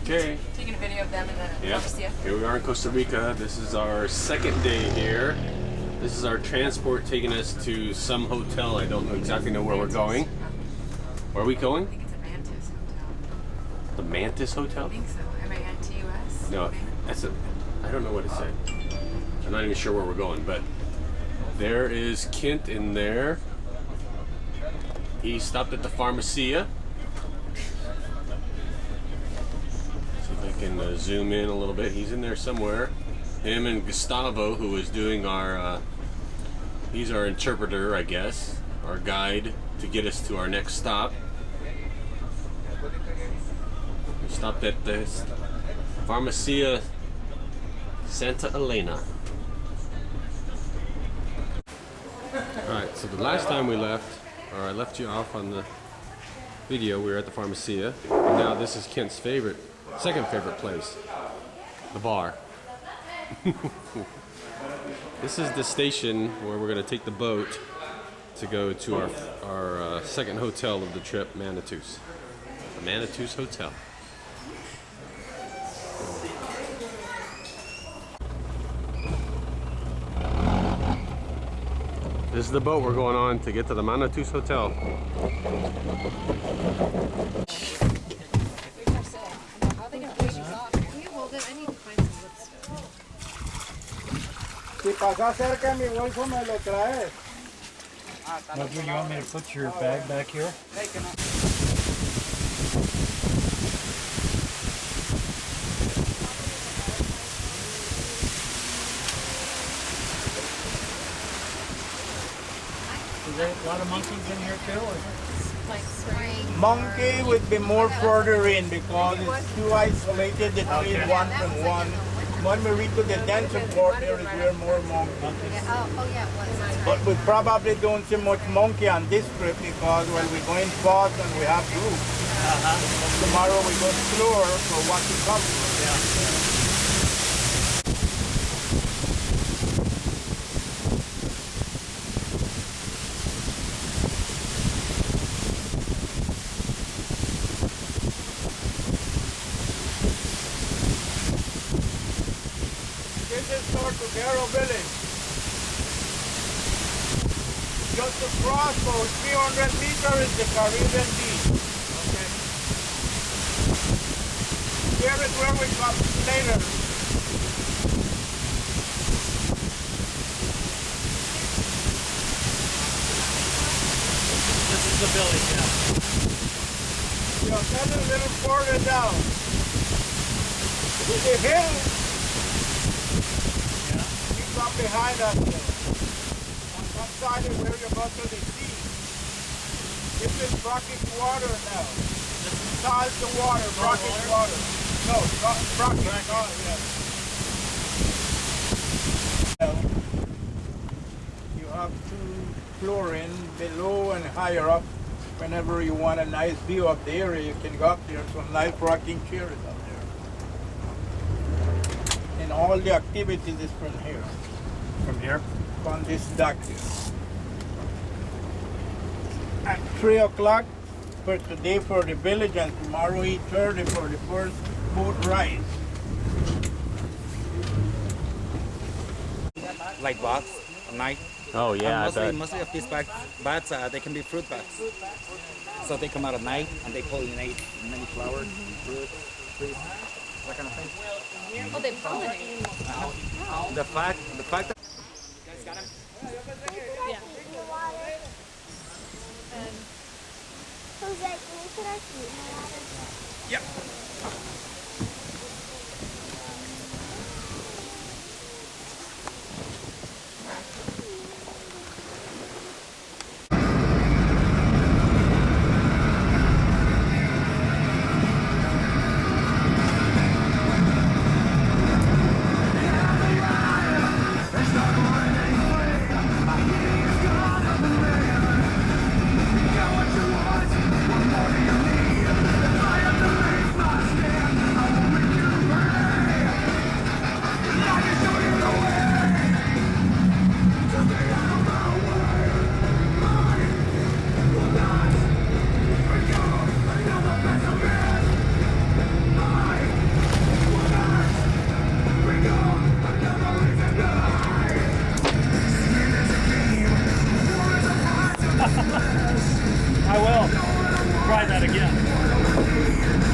Okay. Taking a video of them and then Yep. Here we are in Costa Rica. This is our second day here. This is our transport taking us to some hotel. I don't exactly know where we're going. Where are we going? I think it's a Mantis hotel. The Mantis Hotel? I think so. M-A-N-T-U-S? No, that's a. I don't know what it said. I'm not even sure where we're going, but there is Kent in there. He stopped at the Pharmacia. See if I can zoom in a little bit. He's in there somewhere. Him and Gustavo, who is doing our. He's our interpreter, I guess, our guide to get us to our next stop. We stopped at the Pharmacia Santa Elena. Alright, so the last time we left, or I left you off on the video, we were at the Pharmacia. And now this is Kent's second favorite place, the bar. This is the station where we're going to take the boat to go to our second hotel of the trip, Manitus. The Manitus Hotel. This is the boat we're going on to get to the Manitus Hotel. Si pasa cerca mi bolso me lo traes. Do you want me to put your bag back here? Is there a lot of monkeys in here too? Or? Like spring. Monkey would be more further in because it's too isolated between one from one. When we reach to the denser part, there is where more monkeys. Oh yeah, it was. But we probably don't see much monkey on this trip because well, we're going fast and we have room. Tomorrow we go slower for what to cover. This is Tortuguero Village. Just across for 300 meters is the Caribbean Beach. Okay. Here is where we come later. This is the village, yeah. Then a little further down. With the hill. Up behind us there. On one side is where you're about to the sea. This is brackish water now. This is salt water, brackish water. No, brackish water, yes. You have to chlorine below and higher up. Whenever you want a nice view of the area, you can go up there. Some nice rocking chairs up there. And all the activities is from here. From here? On this dock here. At 3 o'clock for today for the village and tomorrow 8:30 for the first boat ride. Like bats at night. Oh yeah, Mostly of these bats, they can be fruit bats. So they come out at night and they pollinate many flowers, fruits, that kind of thing. Oh, they pollinate. The fact that Yeah. Jose, can we put our feet in the water? Yep. What you want, what more do you need? I have to leave my stand. try that again.